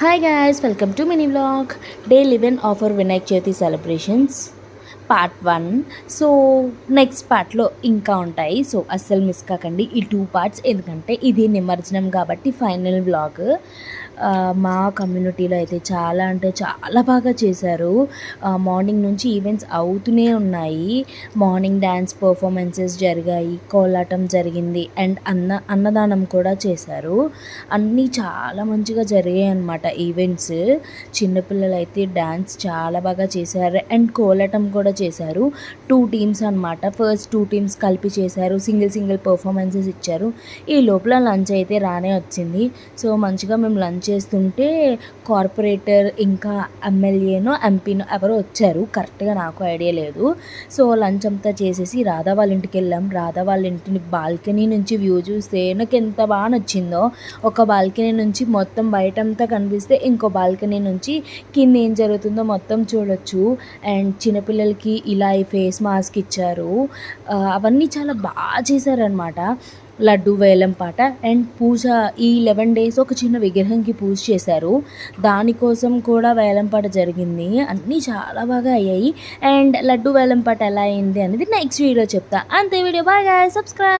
Hi guys, welcome to mini vlog. Day 11 of our Vinayak Chavithi celebrations. Part 1. So next పార్ట్లో ఇంకా ఉంటాయి. So అస్సలు miss కాకండి ఈ 2 పార్ట్స్, ఎందుకంటే ఇది నిమజ్జనం కాబట్టి ఫైనల్ వ్లాగ్. మా కమ్యూనిటీలో అయితే చాలా అంటే చాలా బాగా చేశారు. మార్నింగ్ నుంచి ఈవెంట్స్ అవుతూనే ఉన్నాయి. మార్నింగ్ డ్యాన్స్ పర్ఫార్మెన్సెస్ జరిగాయి, కోలాటం జరిగింది, అండ్ అన్నదానం కూడా చేశారు. అన్నీ చాలా మంచిగా జరిగాయి అన్నమాట ఈవెంట్స్. చిన్నపిల్లలు అయితే డ్యాన్స్ చాలా బాగా చేశారు అండ్ కోలాటం కూడా చేశారు. 2 టీమ్స్ అనమాట. ఫస్ట్ 2 టీమ్స్ కలిపి చేశారు. సింగిల్ పర్ఫార్మెన్సెస్ ఇచ్చారు. ఈ లోపల లంచ్ అయితే రానే వచ్చింది. సో మంచిగా మేము లంచ్ చేస్తుంటే కార్పొరేటర్ ఇంకా ఎమ్మెల్యేనో ఎంపీనో ఎవరో వచ్చారు. కరెక్ట్గా నాకు ఐడియా లేదు. సో లంచ్ అంతా చేసేసి రాధా వాళ్ళ ఇంటికి వెళ్ళాం. రాధా వాళ్ళ ఇంటిని బాల్కనీ నుంచి వ్యూ చూస్తే నాకు ఎంత బాగా నచ్చిందో. ఒక బాల్కనీ నుంచి మొత్తం బయటంతా కనిపిస్తే ఇంకో బాల్కనీ నుంచి కింద ఏం జరుగుతుందో మొత్తం చూడొచ్చు. అండ్ చిన్నపిల్లలకి ఇలా ఫేస్ మాస్క్ ఇచ్చారు. అవన్నీ చాలా బాగా చేశారనమాట. లడ్డు వేలం పాట అండ్ పూజ. ఈ 11 days ఒక చిన్న విగ్రహంకి పూజ చేశారు. దానికోసం కూడా వేలం పాట జరిగింది. అన్నీ చాలా బాగా అయ్యాయి. అండ్ లడ్డు వేలం పాట ఎలా అయింది అనేది నెక్స్ట్ వీడియో చెప్తా. అంతే వీడియో. Bye guys, subscribe.